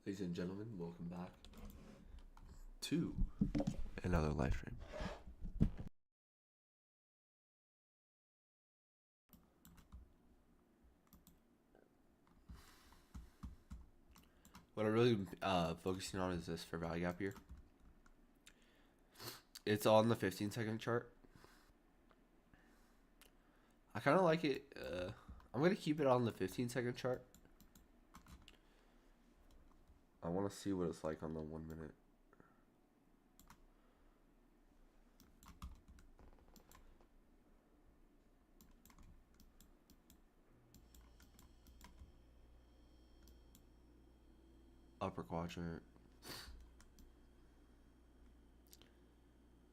Ladies and gentlemen, welcome back to another live stream. What I'm really focusing on is this fair value gap here. It's on the 15-second chart. I kind of like it. I'm going to keep it on the 15-second chart. I want to see what it's like on the 1 minute. Upper quadrant.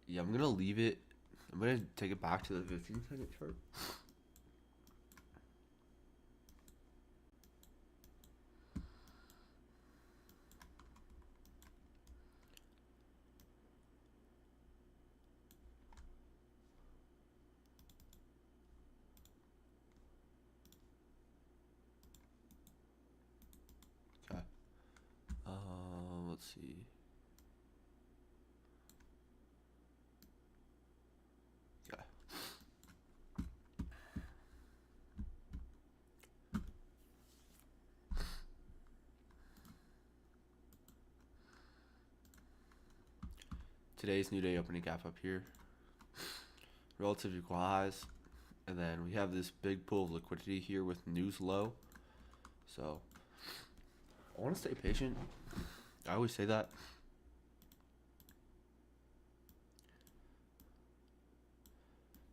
Yeah, I'm going to leave it. I'm going to take it back to the 15-second chart. Okay. Let's see. Okay. Today's new day opening gap up here. Relative equal highs. And then we have this big pool of liquidity here with news low. So I want to stay patient. I always say that.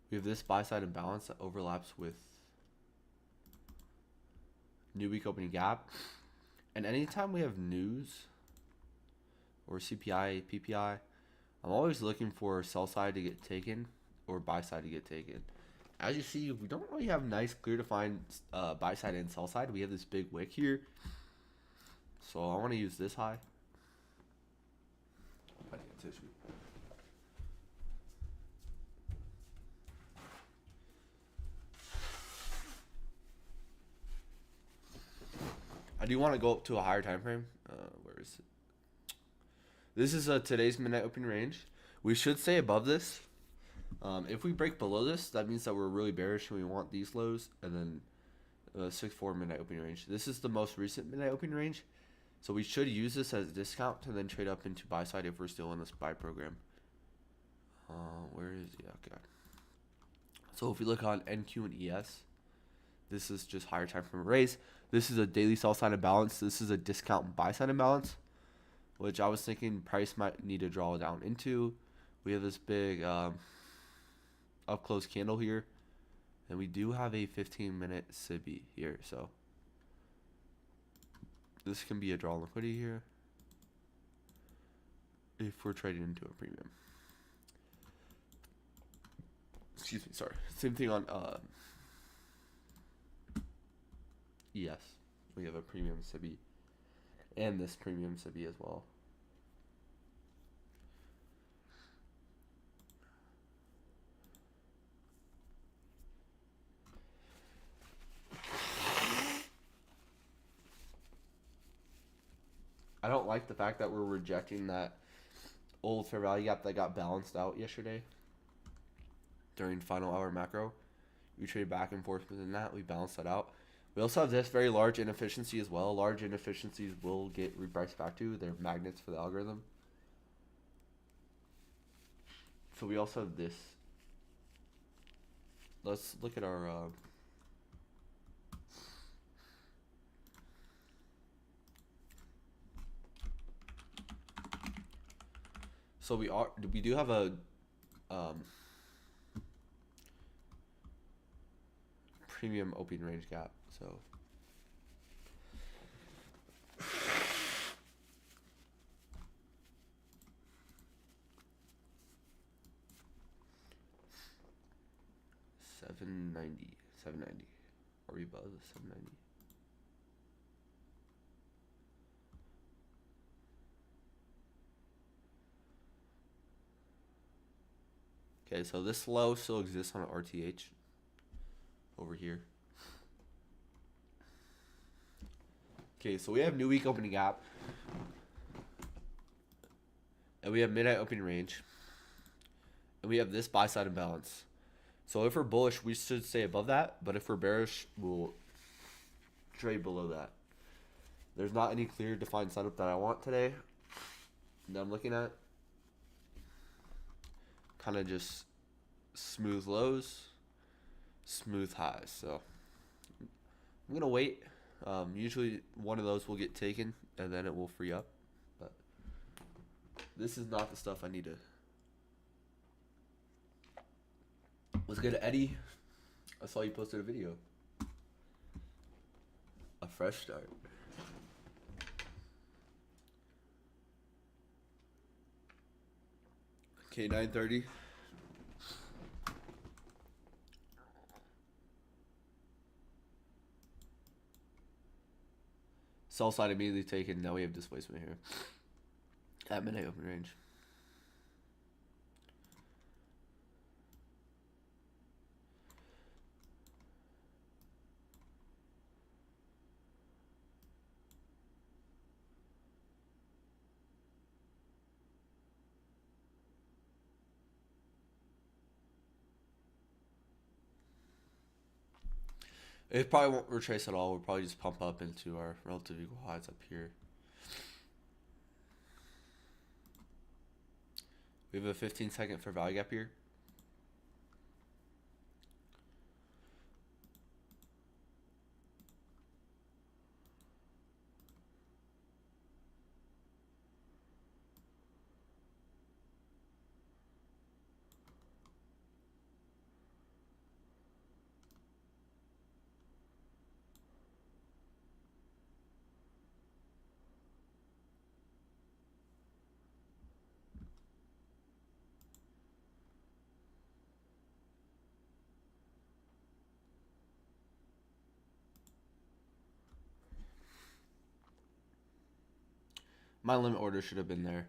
We have this buy side imbalance that overlaps with new week opening gap. And anytime we have news or CPI, PPI, I'm always looking for sell side to get taken or buy side to get taken. As you see, we don't really have nice, clear defined buy side and sell side. We have this big wick here. So I want to use this high. I do want to go up to a higher time frame. Where is it? This is today's midnight open range. We should stay above this. If we break below this, that means that we're really bearish and we want these lows. And then 6-4 midnight opening range. This is the most recent midnight opening range. So we should use this as a discount and then trade up into buy side if we're still in this buy program. Where is it? Okay. So if we look on NQ and ES, this is just higher time frame raise. This is a daily sell side imbalance. This is a discount buy side imbalance, which I was thinking price might need to draw down into. We have this big up close candle here, and we do have a 15-minute SIBI here, so this can be a draw liquidity here if we're trading into a premium. Excuse me, sorry. Same thing on ES. We have a premium SIBI and this premium SIBI as well. I don't like the fact that we're rejecting that old fair value gap that got balanced out yesterday during final hour macro. We trade back and forth within that. We balance that out. We also have this very large inefficiency as well. Large inefficiencies will get repriced back to. They're magnets for the algorithm. So we also have this. Let's look at our so we do have a premium opening range gap. So 790. 790. Are we above 790? Okay, so this low still exists on RTH over here. Okay, so we have new week opening gap. And we have midnight opening range. And we have this buy side imbalance. So if we're bullish, we should stay above that. But if we're bearish, we'll trade below that. There's not any clear defined setup that I want today that I'm looking at. Kind of just smooth lows, smooth highs. So I'm going to wait. Usually one of those will get taken and then it will free up. But this is not the stuff I need to. What's good, Eddie? I saw you posted a video. A fresh start. Okay, 9:30. Sell side immediately taken. Now we have displacement here. At midnight open range. It probably won't retrace at all. We'll probably just pump up into our relative equal highs up here. We have a 15-second fair value gap here. My limit order should have been there.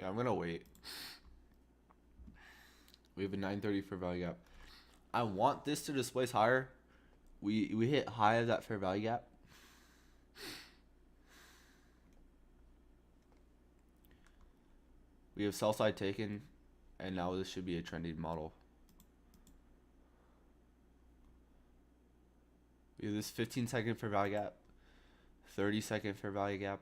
Yeah, I'm gonna wait. We have a 9:30 fair value gap. I want this to displace higher. We hit high of that fair value gap. We have sell side taken, and now this should be a trending model. We have this 15-second fair value gap, 30-second fair value gap.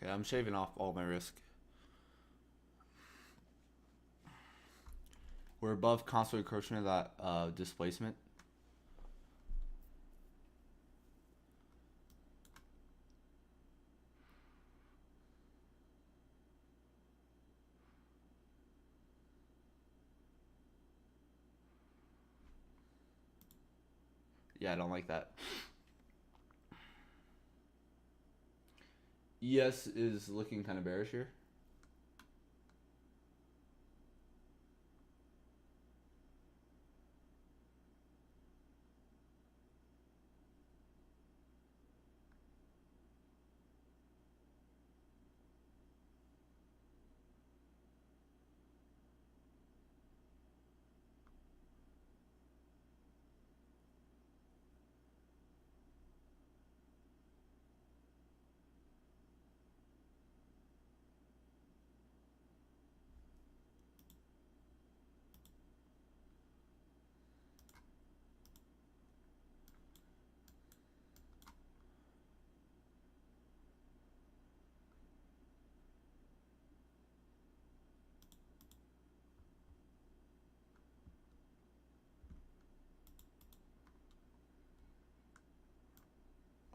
Okay, I'm shaving off all my risk. We're above constant encroachment of that displacement. Yeah, I don't like that. ES is looking kind of bearish here.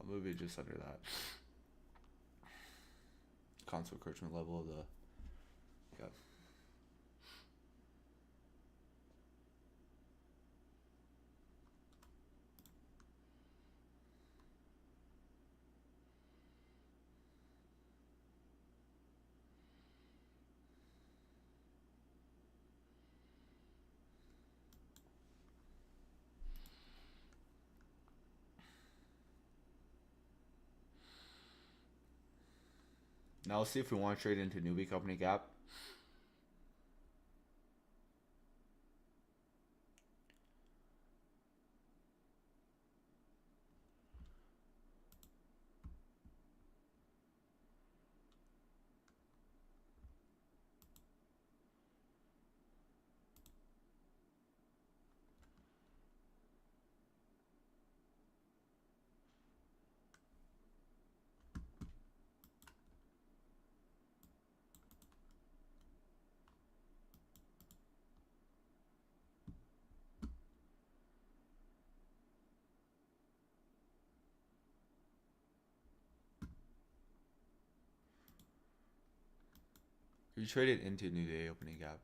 I'll move it just under that constant encroachment level of the. Yeah. Now let's see if we want to trade into new week opening gap. We traded into new day opening gap.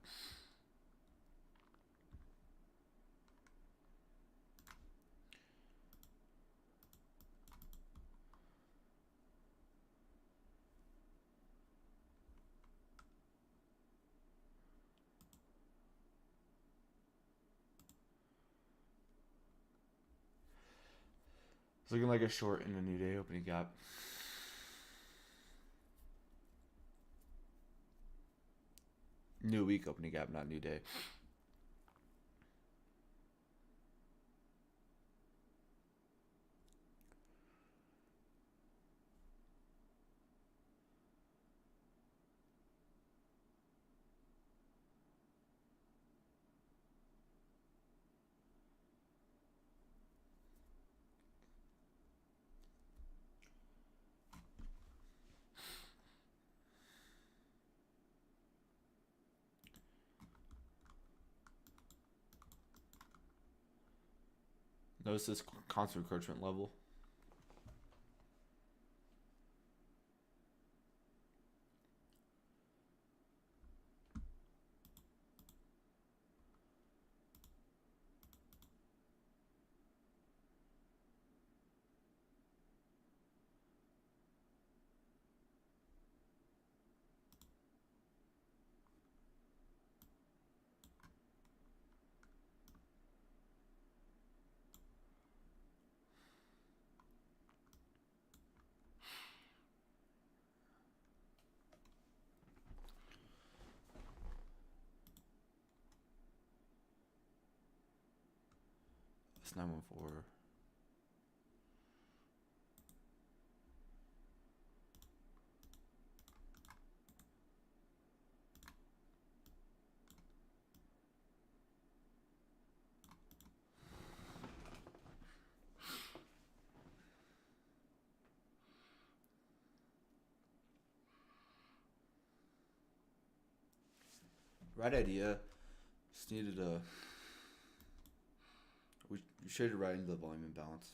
It's looking like a short in the new day opening gap. New week opening gap, not new day. Notice this constant encroachment level. It's 914. Right idea. Just needed a. We shaded right into the volume imbalance.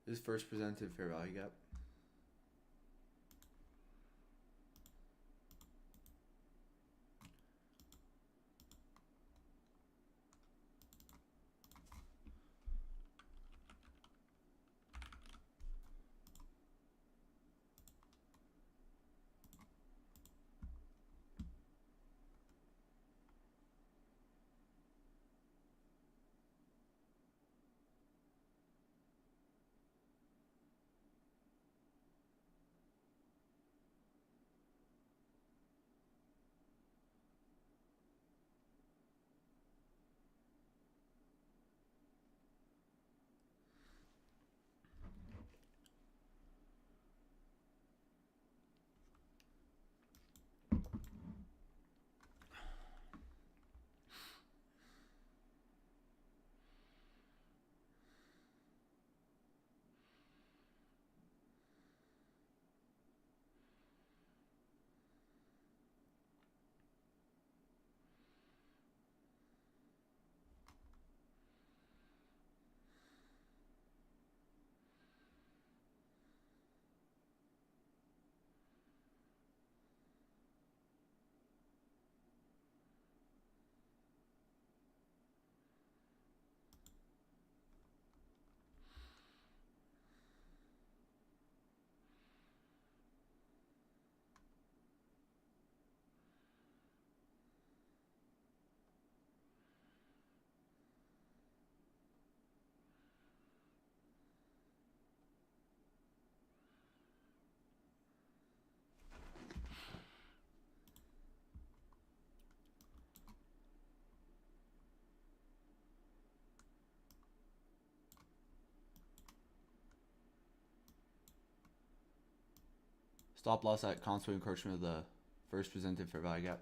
This first presented fair value gap. Stop loss at constant encroachment of the first presented fair value gap.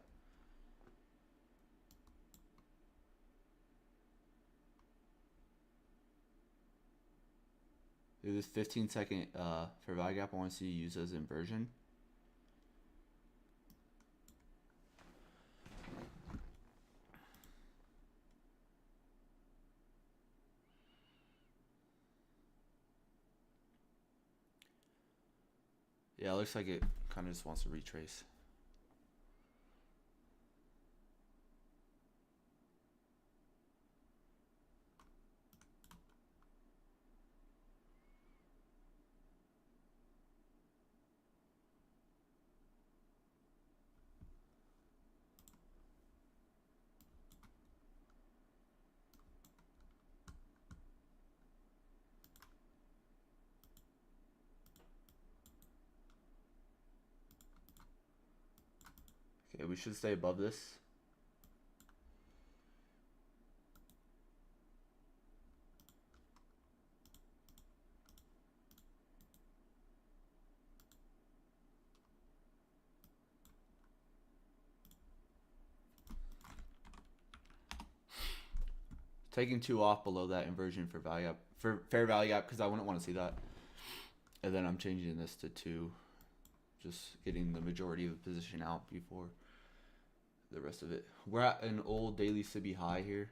This 15-second fair value gap I want to see used as inversion. Yeah, it looks like it kind of just wants to retrace. Okay, we should stay above this. Taking 2 off below that inversion for value gap, for fair value gap, because I wouldn't want to see that. And then I'm changing this to 2, just getting the majority of the position out before the rest of it. We're at an old daily SIBI high here.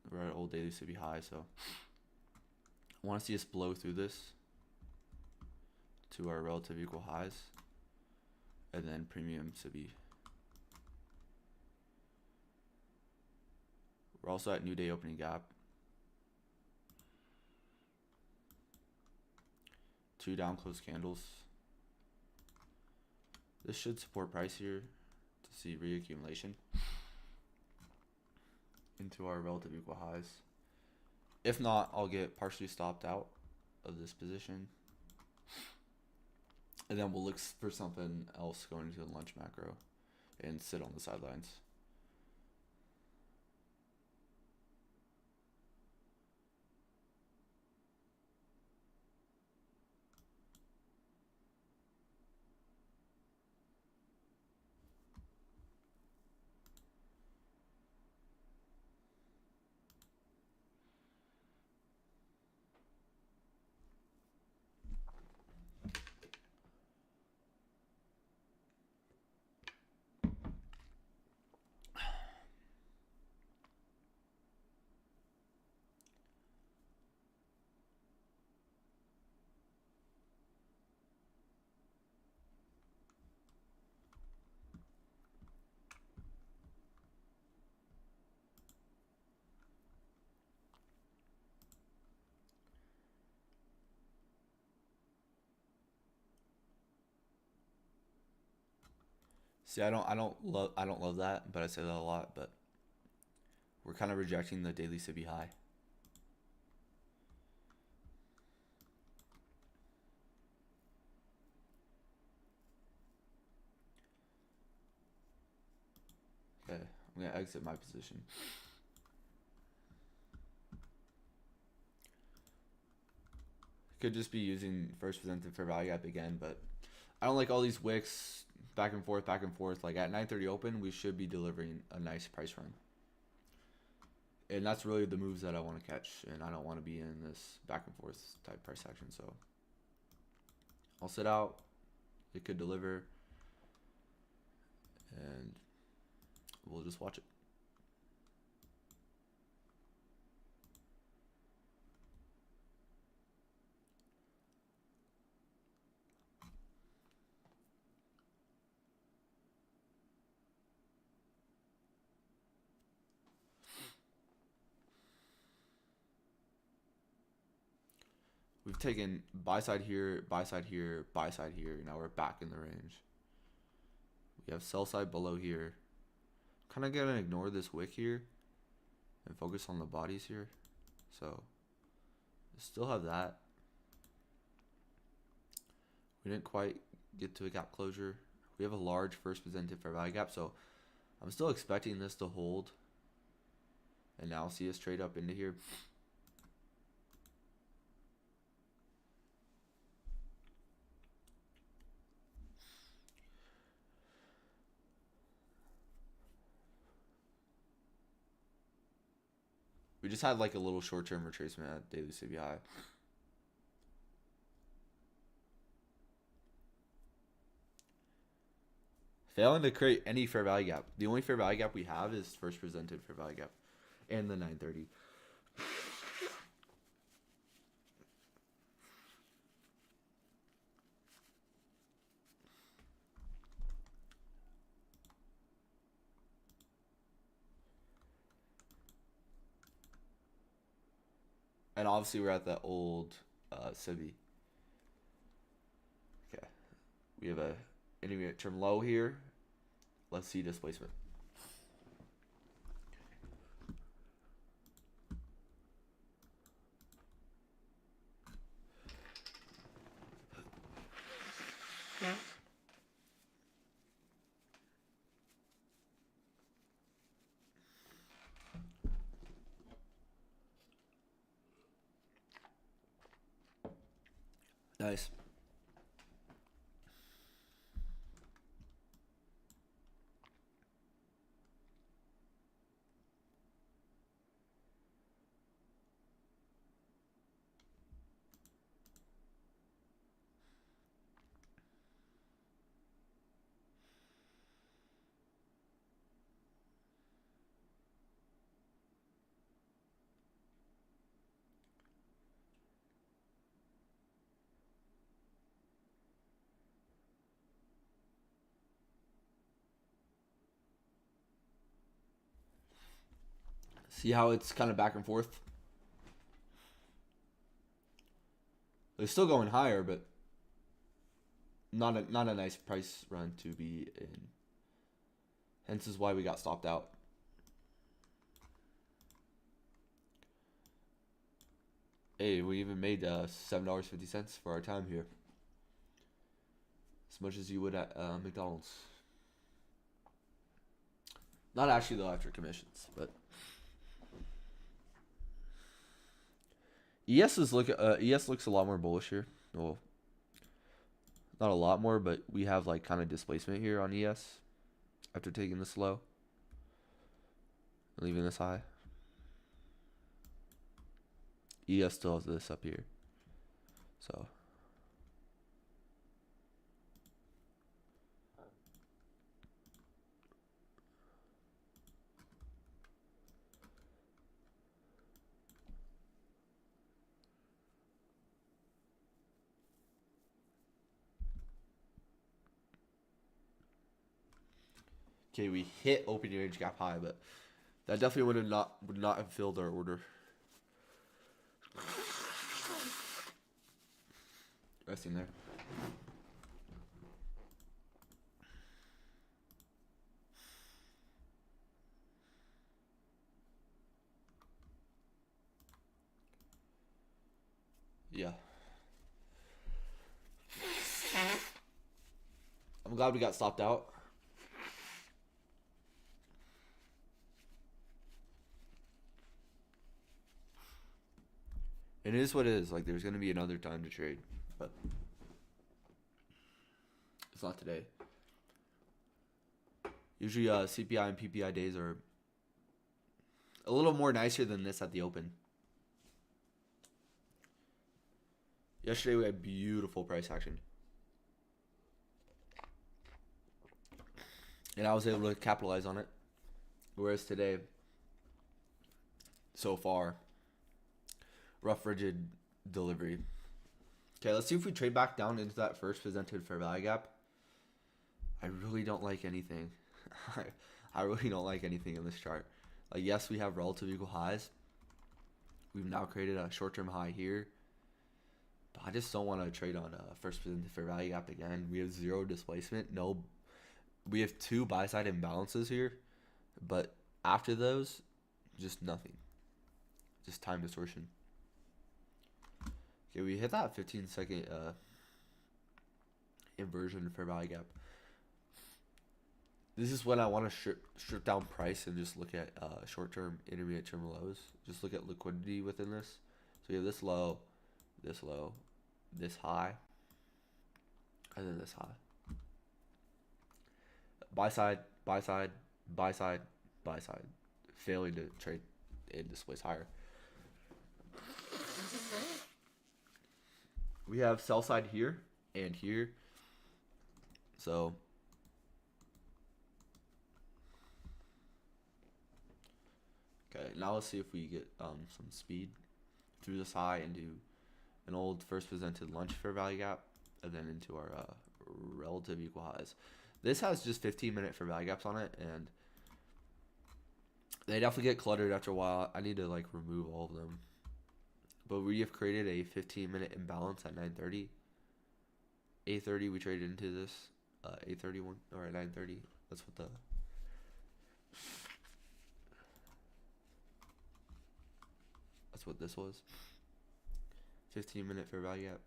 We're at old daily SIBI high, so I want to see us blow through this to our relative equal highs, and then premium SIBI. We're also at new day opening gap. 2 down close candles. This should support price here to see reaccumulation. into our relative equal highs. If not, I'll get partially stopped out of this position. And then we'll look for something else going into the lunch macro and sit on the sidelines. See, I don't love that, but I say that a lot. But we're kind of rejecting the daily SIBI high. Okay, I'm gonna exit my position. Could just be using first presented fair value gap again, but I don't like all these wicks back and forth, back and forth. Like at 9:30 open, we should be delivering a nice price run. And that's really the moves that I want to catch, and I don't want to be in this back and forth type price action. So I'll sit out. It could deliver, and we'll just watch it. We've taken buy side here, buy side here, buy side here. Now we're back in the range. We have sell side below here. Kind of gonna ignore this wick here and focus on the bodies here. So still have that. We didn't quite get to a gap closure. We have a large first presented fair value gap, so I'm still expecting this to hold. And now see us trade up into here. We just had like a little short-term retracement at daily CBI. Failing to create any fair value gap. The only fair value gap we have is first presented fair value gap and the 930. And obviously we're at the old Civi. Okay. We have a intermediate term low here. Let's see displacement. Nice. See how it's kind of back and forth? It's still going higher, but not a nice price run to be in. Hence is why we got stopped out. Hey, we even made $7.50 for our time here, as much as you would at McDonald's. Not actually though after commissions, but ES looks a lot more bullish here. Well, not a lot more, but we have like kind of displacement here on ES after taking this low, leaving this high. ES still has this up here, so okay, we hit opening range gap high, but that definitely would not have filled our order. Resting there. Yeah. I'm glad we got stopped out. It is what it is. Like, there's gonna be another time to trade, but it's not today. Usually, CPI and PPI days are a little more nicer than this at the open. Yesterday we had beautiful price action, and I was able to capitalize on it. Whereas today, so far, rough rigid delivery. Okay, let's see if we trade back down into that first presented fair value gap. I really don't like anything. I really don't like anything in this chart. Like, yes, we have relative equal highs. We've now created a short-term high here. But I just don't want to trade on a first presented fair value gap again. We have zero displacement. No, we have two buy-side imbalances here. But after those, just nothing. Just time distortion. Okay, we hit that 15-second inversion fair value gap. This is when I want to strip down price and just look at short-term, intermediate-term lows. Just look at liquidity within this. So you have this low, this high, and then this high. Buy side, buy side, buy side, buy side. Failing to trade and displace higher. We have sell side here and here. So okay, now let's see if we get some speed through this high into an old first presented lunch fair value gap, and then into our relative equal highs. This has just 15-minute fair value gaps on it, and they definitely get cluttered after a while. I need to like remove all of them. But we have created a 15-minute imbalance at 9:30. 8:30 we traded into this. 8:31 or at 9:30. That's what this was. 15-minute fair value gap.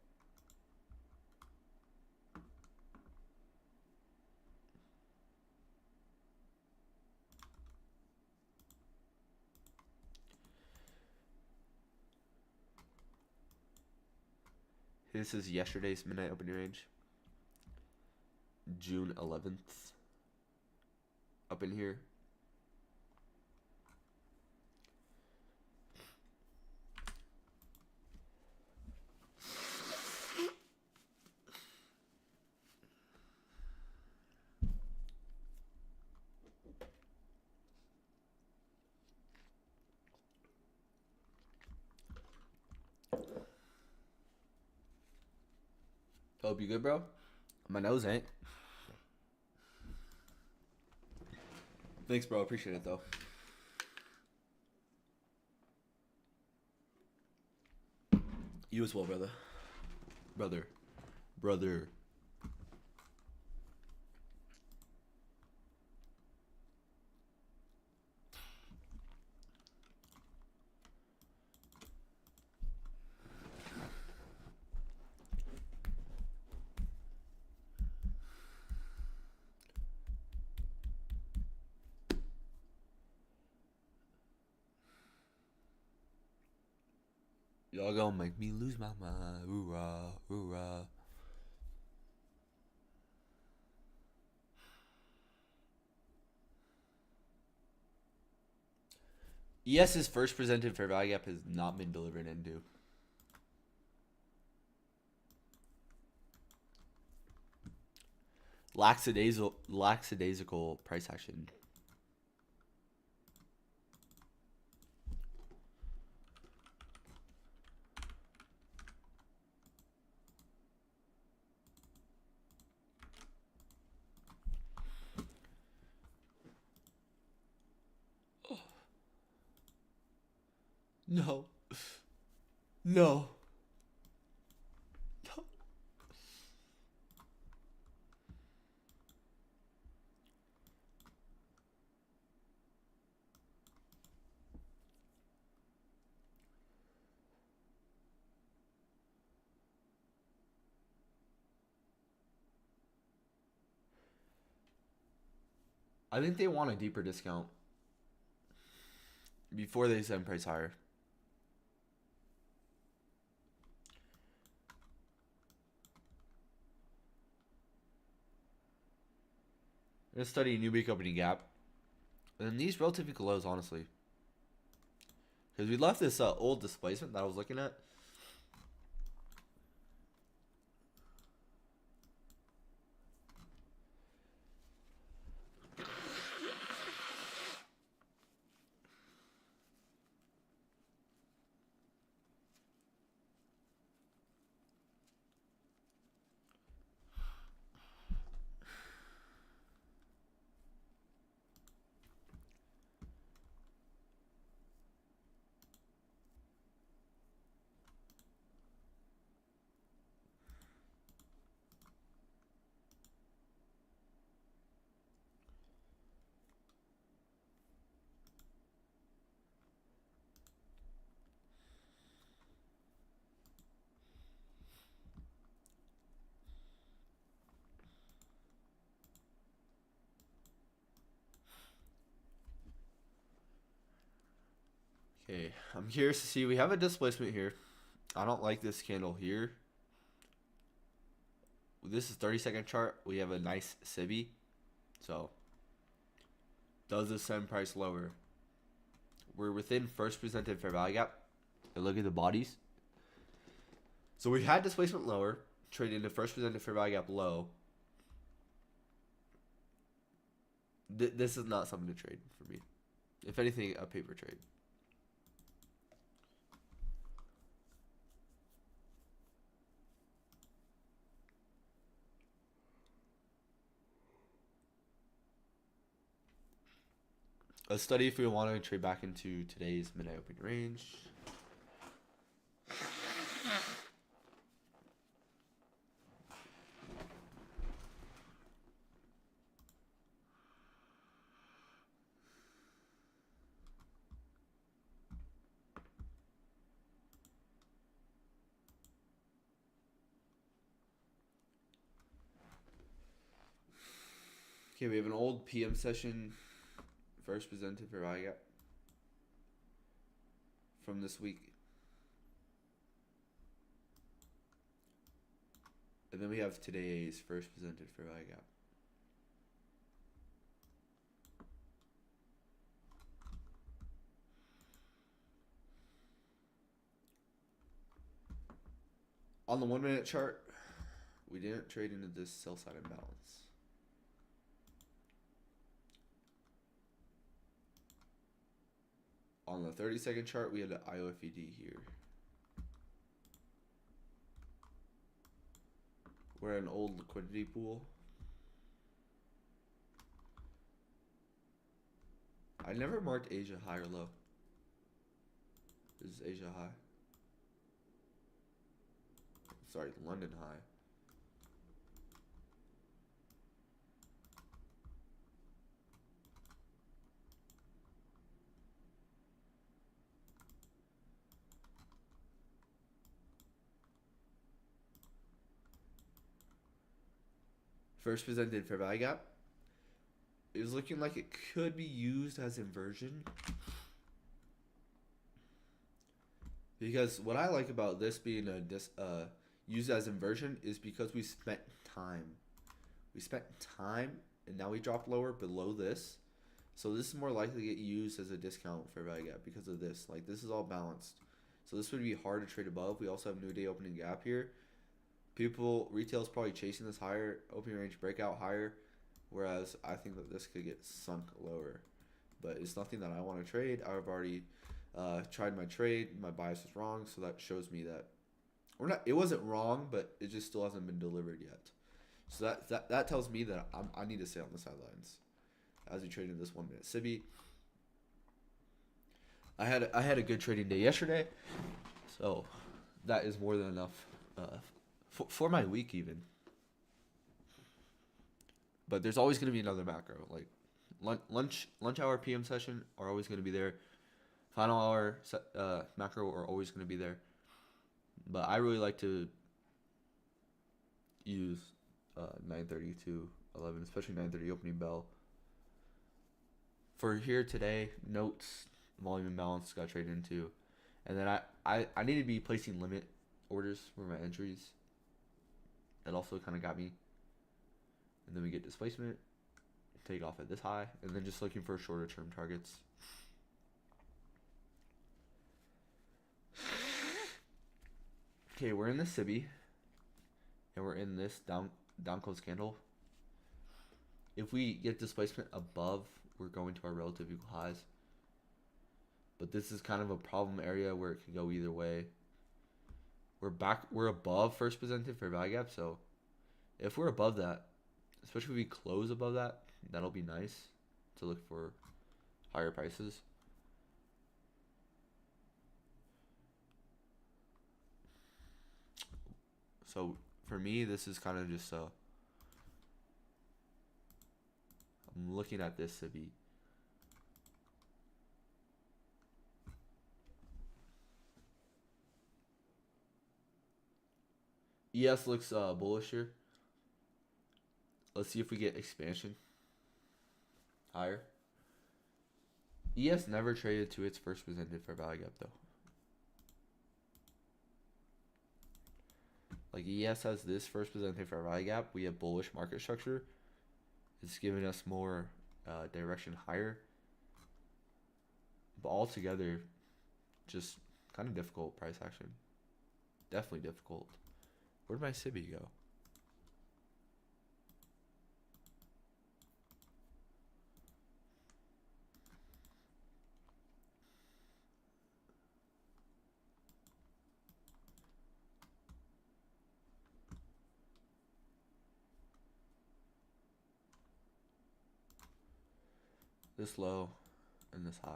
This is yesterday's midnight opening range. June 11th. Up in here. Hope you good, bro? My nose ain't. Thanks, bro. Appreciate it, though. You as well, brother. Brother. Y'all gonna make me lose my mind. Hoorah, hoorah. ES's first presented fair value gap has not been delivered into. Lackadaisical price action. No. No. No. I think they want a deeper discount before they send price higher. I'm gonna study new week opening gap. And these relatively lows, honestly. Because we left this old displacement that I was looking at. Okay, I'm curious to see. We have a displacement here. I don't like this candle here. This is 30-second chart. We have a nice SIBI. So, does this send price lower? We're within first presented fair value gap. And look at the bodies. So we had displacement lower, trading the first presented fair value gap low. This is not something to trade for me. If anything, a paper trade. Let's study if we want to trade back into today's midnight opening range. Okay, we have an old PM session, first presented for value gap from this week. And then we have today's first presented for value gap. On the 1 minute chart, we didn't trade into this sell side imbalance. On the 30-second chart, we had an IOFED here. We're an old liquidity pool. I never marked Asia high or low. This is Asia high. Sorry, London high. First presented fair value gap. It was looking like it could be used as inversion. Because what I like about this being used as inversion is because we spent time. We spent time, and now we dropped lower below this. So this is more likely to get used as a discount for value gap because of this. Like, this is all balanced. So this would be hard to trade above. We also have new day opening gap here. Retail is probably chasing this higher, opening range breakout higher, whereas I think that this could get sunk lower. But it's nothing that I want to trade. I've already tried my trade. My bias was wrong, so that shows me that it wasn't wrong, but it just still hasn't been delivered yet. So that tells me that I need to stay on the sidelines as we trade in this 1 minute Sibi. I had a good trading day yesterday, so that is more than enough for my week even. But there's always going to be another macro. Like lunch hour PM session are always going to be there. Final hour macro are always going to be there. But I really like to use 9:30 to 11, especially 9:30 opening bell. For here today, notes, volume imbalance got traded into. And then I need to be placing limit orders for my entries. That also kind of got me. And then we get displacement, take off at this high, and then just looking for shorter term targets. Okay, we're in the Sibi, and we're in this down close candle. If we get displacement above, we're going to our relative equal highs. But this is kind of a problem area where it can go either way. We're above first presented fair value gap, so if we're above that, especially if we close above that, that'll be nice to look for higher prices. So for me, this is kind of just I'm looking at this to be ES looks bullish here. Let's see if we get expansion higher. ES never traded to its first presented fair value gap though. Like ES has this first presented fair value gap. We have bullish market structure. It's giving us more direction higher. But altogether, just kind of difficult price action. Definitely difficult. Where'd my Sibi go? This low and this high.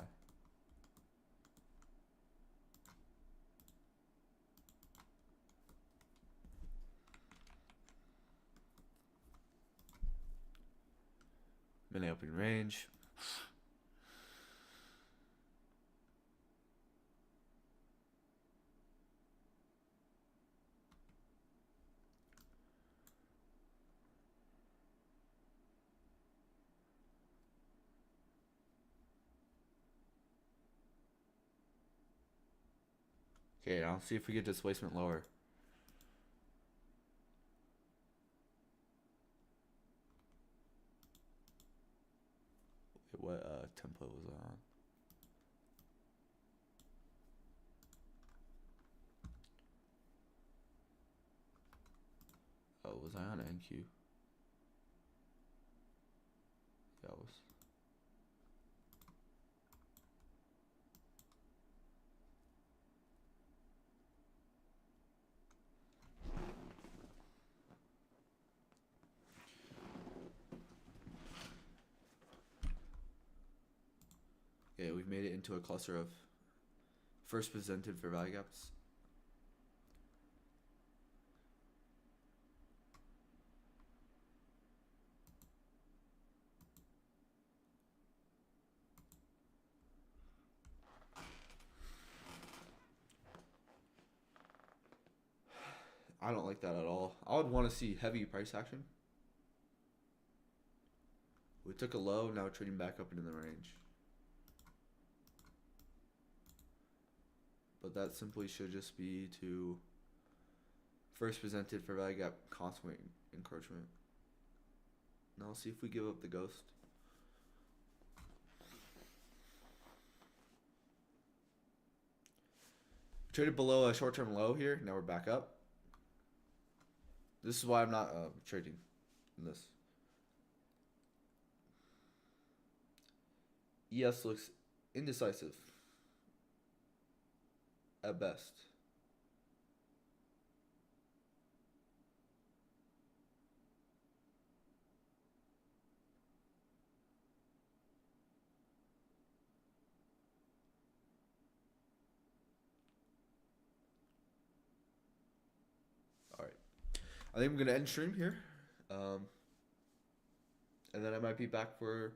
Minute opening range. Okay, I'll see if we get displacement lower. What template was I on? Oh, was I on NQ? Yeah, I was. Yeah, we've made it into a cluster of first presented fair value gaps. I don't like that at all. I would want to see heavy price action. We took a low, now we're trading back up into the range. but that simply should just be to first presented for value gap constant encroachment. Now let's see if we give up the ghost. Traded below a short-term low here. Now we're back up. This is why I'm not trading in this. ES looks indecisive at best. Alright. I think I'm going to end stream here. And then I might be back for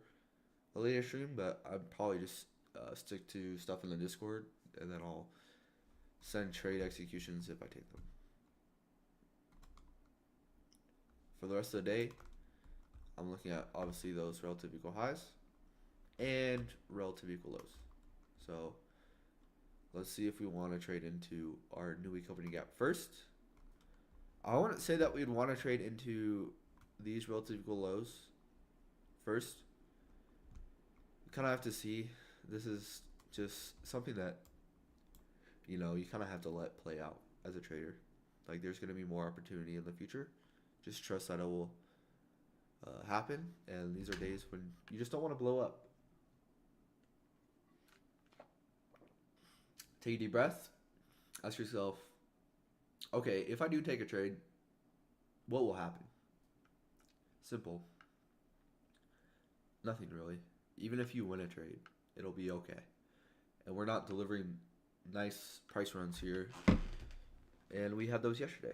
a later stream, but I'd probably just stick to stuff in the Discord, and then I'll send trade executions if I take them. For the rest of the day, I'm looking at obviously those relative equal highs and relative equal lows. So let's see if we want to trade into our new week opening gap first. I wouldn't say that we'd want to trade into these relative equal lows first. You kind of have to see. This is just something that, you know, you kind of have to let play out as a trader. Like, there's going to be more opportunity in the future. Just trust that it will happen. And these are days when you just don't want to blow up. Take a deep breath. Ask yourself, okay, if I do take a trade, what will happen? Simple. Nothing really. Even if you win a trade, it'll be okay. And we're not delivering nice price runs here. And we had those yesterday.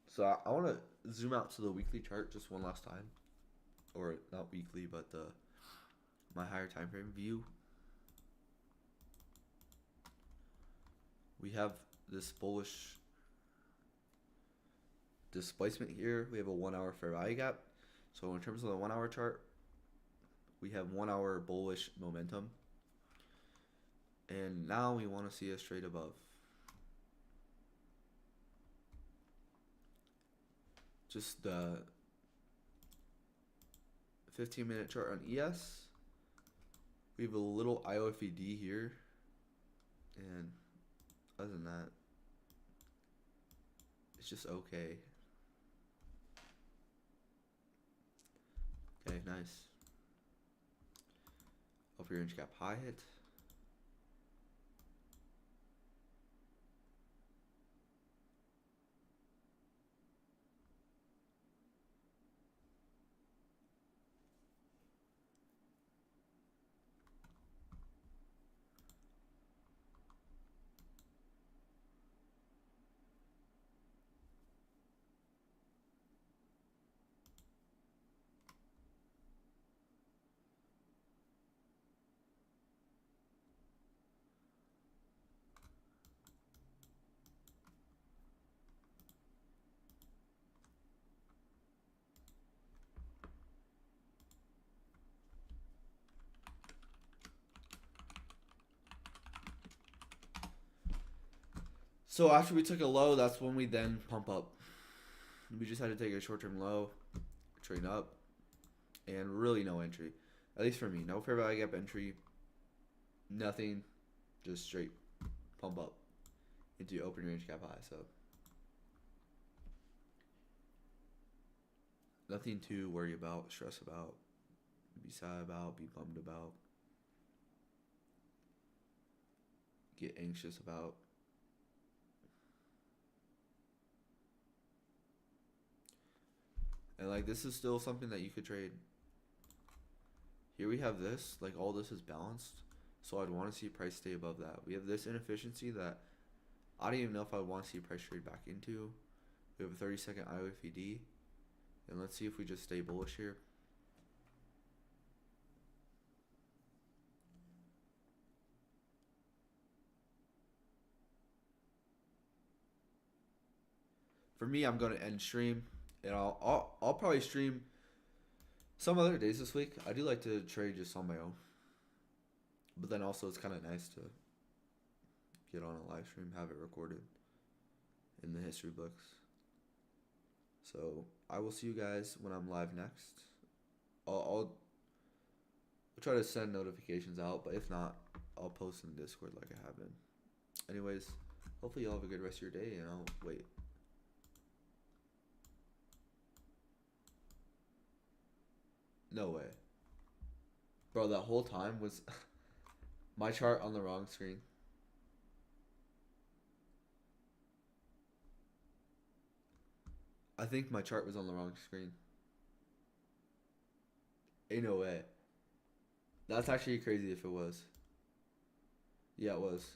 So I want to zoom out to the weekly chart just one last time. Or not weekly, but my higher time frame view. We have this bullish displacement here. We have a 1 hour fair value gap. So in terms of the 1 hour chart, we have 1 hour bullish momentum. And now we want to see a straight above. Just the 15-minute chart on ES. We have a little IOFED here. And other than that, it's just okay. Okay, nice. Upper range gap high hit. So after we took a low, that's when we then pump up. We just had to take a short-term low, trade up, and really no entry. At least for me, no fair value gap entry, nothing, just straight pump up into open range gap high. So nothing to worry about, stress about, be sad about, be bummed about, get anxious about. And like, this is still something that you could trade. Here we have this, like all this is balanced. So I'd want to see price stay above that. We have this inefficiency that I don't even know if I want to see price trade back into. We have a 30-second IOFED. And let's see if we just stay bullish here. For me, I'm going to end stream. And I'll probably stream some other days this week. I do like to trade just on my own. But then also it's kind of nice to get on a live stream, have it recorded in the history books. So I will see you guys when I'm live next. I'll try to send notifications out, but if not, I'll post in Discord like I have been. Anyways, hopefully y'all have a good rest of your day, and I'll wait. No way. Bro, that whole time was my chart on the wrong screen. I think my chart was on the wrong screen. Ain't no way. That's actually crazy if it was. Yeah, it was.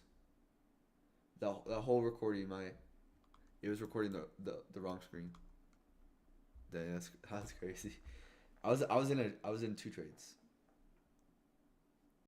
The whole recording, it was recording the wrong screen. Dang, that's crazy. I was in two trades.